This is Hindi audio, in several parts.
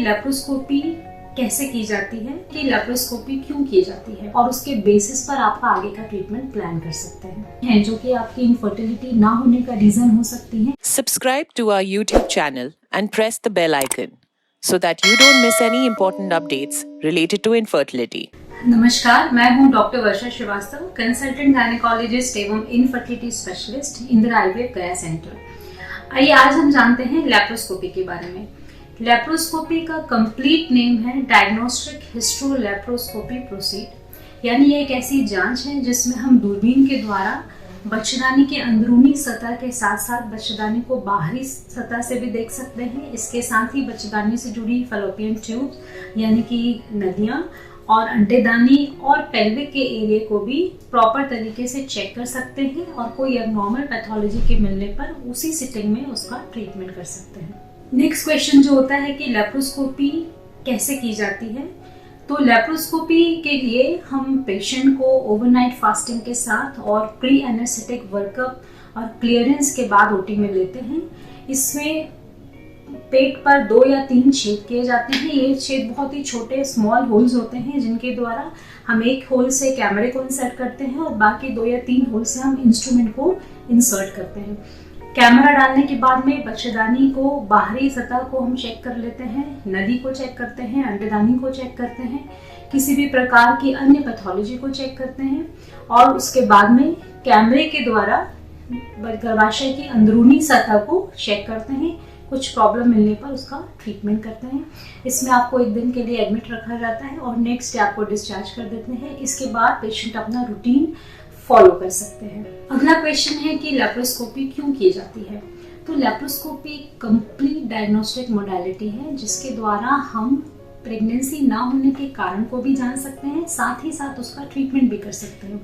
लेप्रोस्कोपी कैसे की जाती है, कि लेप्रोस्कोपी क्यों की जाती है और उसके बेसिस पर आपका आगे का ट्रीटमेंट प्लान कर सकते हैं जो कि आपकी इनफर्टिलिटी ना होने का रीजन हो सकती है। Subscribe to our YouTube channel and press the bell icon so that you don't miss any important updates related to infertility. नमस्कार, मैं हूं डॉक्टर वर्षा श्रीवास्तव, कंसल्टेंट गायनेकोलॉजिस्ट एवं इनफर्टिलिटी स्पेशलिस्ट इंदिरा आईवीएफ गया सेंटर। आइए आज हम जानते हैं लेप्रोस्कोपी के बारे में। लेप्रोस्कोपी का कंप्लीट नेम है डायग्नोस्टिक हिस्ट्रोलेप्रोस्कोपी प्रोसीड, यानी ये एक ऐसी जांच है जिसमें हम दूरबीन के द्वारा बच्चेदानी के अंदरूनी सतह के साथ साथ बच्चेदानी को बाहरी सतह से भी देख सकते हैं। इसके साथ ही बच्चेदानी से जुड़ी फैलोपियन ट्यूब्स यानी कि नलियां और अंडेदानी और पेल्विक के एरिया को भी प्रॉपर तरीके से चेक कर सकते हैं और कोई एबनॉर्मल पैथोलॉजी के मिलने पर उसी सिटिंग में उसका ट्रीटमेंट कर सकते हैं। नेक्स्ट क्वेश्चन जो होता है कि लेप्रोस्कोपी कैसे की जाती है, तो लेप्रोस्कोपी के लिए हम पेशेंट को ओवरनाइट फास्टिंग के साथ और प्री एनेस्थेटिक वर्कअप और क्लियरेंस के बाद ओटी में लेते हैं। इसमें पेट पर 2 या 3 छेद किए जाते हैं। ये छेद बहुत ही छोटे स्मॉल होल्स होते हैं जिनके द्वारा हम एक होल से कैमरे को इंसर्ट करते हैं और बाकी 2 या 3 होल से हम इंस्ट्रूमेंट को इंसर्ट करते हैं। कैमरा डालने के बाद में बच्चेदानी को बाहरी सतह को हम चेक कर लेते हैं, नली को चेक करते हैं, अंडेदानी को चेक करते हैं, किसी भी प्रकार की अन्य पैथोलॉजी को चेक करते हैं और उसके बाद में कैमरे के द्वारा गर्भाशय की अंदरूनी सतह को चेक करते हैं। कुछ प्रॉब्लम मिलने पर उसका ट्रीटमेंट करते हैं। इसमें आपको 1 दिन के लिए एडमिट रखा जाता है और नेक्स्ट डे आपको डिस्चार्ज कर देते हैं। इसके बाद पेशेंट अपना रूटीन फॉलो कर सकते हैं। अगला क्वेश्चन है कि लेप्रोस्कोपी क्यों की जाती है। तो लेप्रोस्कोपी कंप्लीट डायग्नोस्टिक मोडालिटी है जिसके द्वारा हम प्रेगनेंसी ना होने के कारण को भी जान सकते हैं, साथ ही साथ उसका ट्रीटमेंट भी कर सकते हैं।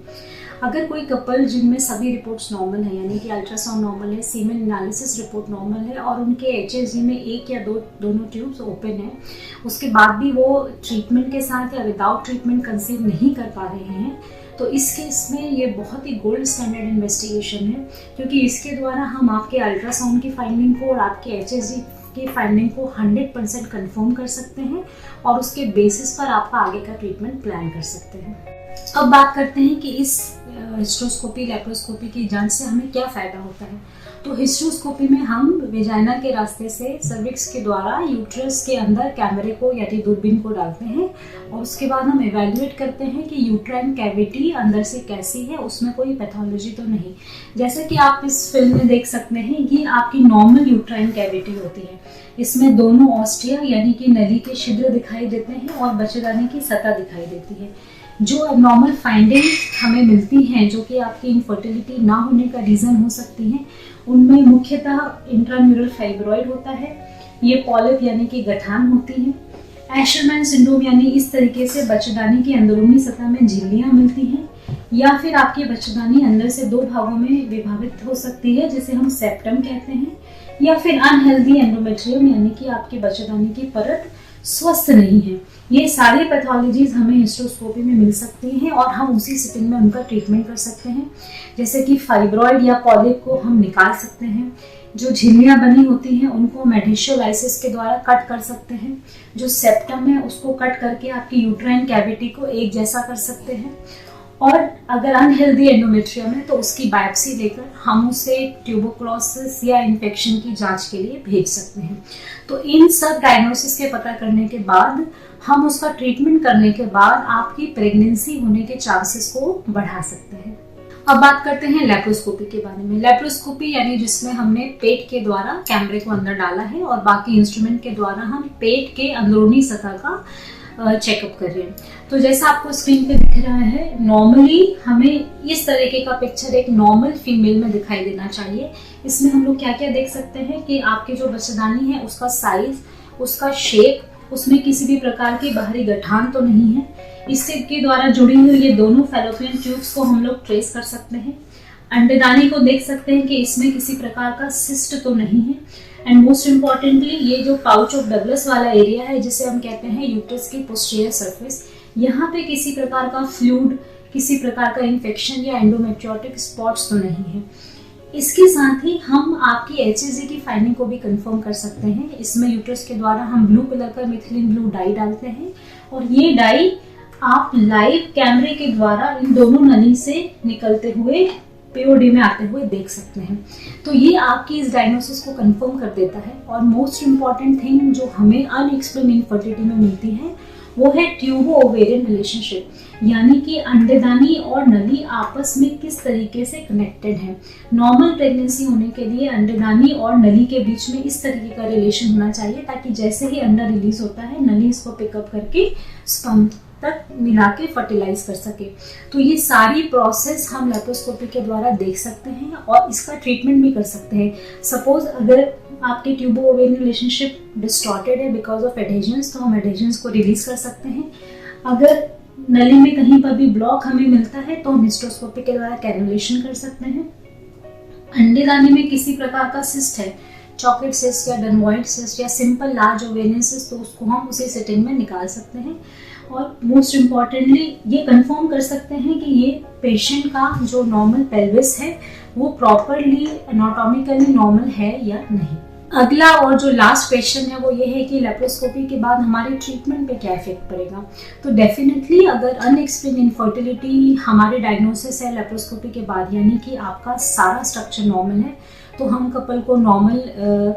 अगर कोई कपल जिनमें सभी रिपोर्ट्स नॉर्मल है, यानी कि अल्ट्रासाउंड नॉर्मल है, सीमेन एनालिसिस रिपोर्ट नॉर्मल है और उनके एचएसजी में 1 या 2 दोनों ट्यूब्स ओपन है, उसके बाद भी वो ट्रीटमेंट के साथ या विदाउट ट्रीटमेंट कंसीव नहीं कर पा रहे हैं, तो इस केस में ये बहुत ही गोल्ड स्टैंडर्ड इन्वेस्टिगेशन है, क्योंकि इसके द्वारा हम आपके अल्ट्रासाउंड की फाइंडिंग को और आपके एचएसजी की फाइंडिंग को 100% कंफर्म कर सकते हैं और उसके बेसिस पर आपका आगे का ट्रीटमेंट प्लान कर सकते हैं। अब बात करते हैं कि इस हिस्ट्रोस्कोपी लेप्रोस्कोपी की जांच से हमें क्या फ़ायदा होता है। तो हिस्ट्रोस्कोपी में हम वेजाइना के रास्ते से सर्विक्स के द्वारा यूट्रस के अंदर कैमरे को यानी दूरबीन को डालते हैं और उसके बाद हम इवैल्यूएट करते हैं कि यूट्राइन कैविटी अंदर से कैसी है, उसमें कोई पैथोलॉजी तो नहीं। जैसे कि आप इस फिल्म में देख सकते हैं कि आपकी नॉर्मल यूट्राइन कैविटी होती है। इसमें दोनों ऑस्टिया यानी कि नली के छिद्र दिखाई देते हैं और बच्चेदानी की सतह दिखाई देती है। जो एबनॉर्मल फाइंडिंग्स हमें मिलती हैं जो कि आपकी इनफर्टिलिटी ना होने का रीज़न हो सकती हैं, उनमें मुख्यतः इंट्राम्यूरल फाइब्रॉइड होता है, ये पॉलिप यानी कि गठान होती है, एशरमैन सिंड्रोम यानी इस तरीके से बच्चेदानी की अंदरूनी सतह में झिल्लियाँ मिलती हैं, या फिर आपकी बच्चेदानी अंदर से 2 भागों में विभाजित हो सकती है जिसे हम सेप्टम कहते हैं, या फिर अनहेल्दी एंडोमेट्रियम यानी कि आपकी बच्चेदानी की परत स्वस्थ नहीं है। ये सारी पैथोलॉजीज हमें हिस्ट्रोस्कोपी में मिल सकती हैं और हम उसी सिटिंग में उनका ट्रीटमेंट कर सकते हैं। जैसे कि फाइब्रॉइड या पॉलिप को हम निकाल सकते हैं, जो झिल्लियाँ बनी होती हैं उनको मेडिशियोलाइसिस के द्वारा कट कर सकते हैं, जो सेप्टम है उसको कट करके आपकी यूट्राइन कैविटी को एक जैसा कर सकते हैं, और अगर अनहेल्दी एंडोमेट्रियम है तो उसकी बायोप्सी लेकर हम उसे ट्यूबरकुलोसिस या इन्फेक्शन की जांच के लिए भेज सकते हैं। तो इन सब डायग्नोसिस के पता करने के बाद हम उसका ट्रीटमेंट करने के बाद आपकी प्रेगनेंसी होने के चांसेस को बढ़ा सकते हैं। अब बात करते हैं लेप्रोस्कोपी के बारे में। लेप्रोस्कोपी यानी जिसमें हमने पेट के द्वारा कैमरे को अंदर डाला है और बाकी इंस्ट्रूमेंट के द्वारा हम पेट के अंदरूनी सतह का चेकअप कर रहे हैं। तो जैसा आपको स्क्रीन पे दिख रहा है, नॉर्मली हमें इस तरीके का पिक्चर एक नॉर्मल फीमेल में दिखाई देना चाहिए। इसमें हम लोग क्या क्या देख सकते हैं कि आपकी जो बच्चेदानी है उसका साइज, उसका शेप, उसमें किसी भी प्रकार की बाहरी गठान तो नहीं है। इससे के द्वारा जुड़ी हुई ये दोनों फैलोपियन ट्यूब्स को हम लोग ट्रेस कर सकते हैं। अंडेदानी को देख सकते हैं कि इसमें किसी प्रकार का सिस्ट तो नहीं है। एंड मोस्ट इम्पॉर्टेंटली ये जो पाउच ऑफ डगलस वाला एरिया है जिसे हम कहते हैं यूट्रस की पोस्टीरियर सरफेस, यहाँ पे किसी प्रकार का फ्लूइड, किसी प्रकार का इन्फेक्शन या एंडोमेट्रियोटिक स्पॉट्स तो नहीं है। इसके साथ ही हम आपकी HCG की फाइंडिंग को भी कंफर्म कर सकते हैं। इसमें यूट्रस के द्वारा हम ब्लू कलर का मिथिलीन ब्लू डाई डालते हैं और ये डाई आप लाइव कैमरे के द्वारा इन दोनों नली से निकलते हुए POD में आते हुए देख सकते हैं। तो ये आपकी इस डायग्नोसिस को कंफर्म कर देता है। और मोस्ट इम्पॉर्टेंट थिंग जो हमें अनएक्सप्लेन इनफर्टिलिटी में मिलती है वो है ट्यूबो ओवेरियन रिलेशनशिप, यानी कि अंडेदानी और नली आपस में किस तरीके से कनेक्टेड है। नॉर्मल प्रेगनेंसी होने के लिए अंडेदानी और नली के बीच में इस तरीके का रिलेशन होना चाहिए ताकि जैसे ही अंडा रिलीज होता है नली इसको पिकअप करके स्पर्म तक मिला के फर्टिलाइज कर सके। तो ये सारी प्रोसेस हम लेप्रोस्कोपी के द्वारा देख सकते हैं और इसका ट्रीटमेंट भी कर सकते हैं। सपोज अगर आपके ट्यूबो ओवेरियन रिलेशनशिप डिस्टॉर्टेड है बिकॉज ऑफ एडेजेंस, तो हम एडेजेंस को रिलीज कर सकते हैं। अगर नली में कहीं पर भी ब्लॉक हमें मिलता है तो हम हिस्ट्रोस्कोपी के द्वारा कैनुलेशन कर सकते हैं। अंडेदानी में किसी प्रकार का सिस्ट है, चॉकलेट सिस्ट या डर्मोइड सिस्ट या सिंपल लार्ज ओवेरियन सिस्ट, तो उसको हम उसी सेटिंग में निकाल सकते हैं। और मोस्ट इम्पॉर्टेंटली ये कंफर्म कर सकते हैं कि ये पेशेंट का जो नॉर्मल पेल्विस है वो प्रॉपरली एनाटॉमिकली नॉर्मल है या नहीं। अगला और जो लास्ट क्वेश्चन है वो ये है कि लेप्रोस्कोपी के बाद हमारे ट्रीटमेंट पे क्या इफेक्ट पड़ेगा। तो डेफिनेटली अगर अनएक्सप्लेन इनफर्टिलिटी हमारे डायग्नोसिस है लेप्रोस्कोपी के बाद, यानी कि आपका सारा स्ट्रक्चर नॉर्मल है, तो हम कपल को नॉर्मल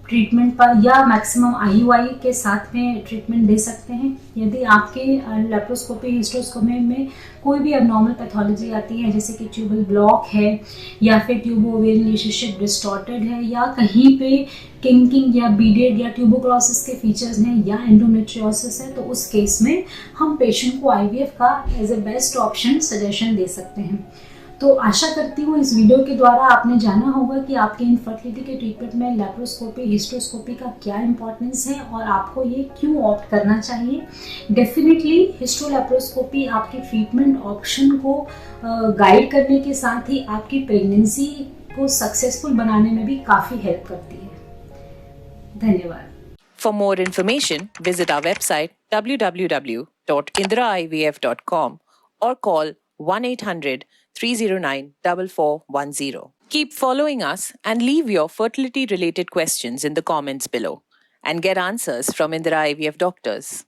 ट्रीटमेंट पर या मैक्सिमम IUI के साथ में ट्रीटमेंट दे सकते हैं। यदि आपके लेप्रोस्कोपी हिस्ट्रोस्कोपी में कोई भी अबनॉर्मल पैथोलॉजी आती है जैसे कि ट्यूबल ब्लॉक है या फिर ट्यूबो ओवेरियन रिलेशनशिप डिस्टॉर्टेड है या कहीं पे किंकिंग या बीडेड या ट्यूबोक्लोसिस के फीचर्स हैं या एंडोमेट्रियोसिस है, तो उस केस में हम पेशेंट को IVF का as a best option suggestion दे सकते हैं। तो आशा करती हूँ इस वीडियो के द्वारा आपने जाना होगा कि आपके इनफर्टिलिटी के ट्रीटमेंट में लेप्रोस्कोपी हिस्ट्रोस्कोपी का क्या इंपॉर्टेंस है और आपको ये क्यों ऑप्ट करना चाहिए। डेफिनेटली हिस्ट्रोलेप्रोस्कोपी आपके ट्रीटमेंट ऑप्शन को गाइड करने के साथ ही आपकी प्रेगनेंसी को सक्सेसफुल बनाने में भी काफ़ी हेल्प करती है। धन्यवाद। For more information, visit our website www.indraivf.com or call 1-800-309-4410. Keep following us and leave your fertility-related questions in the comments below and get answers from Indira IVF doctors.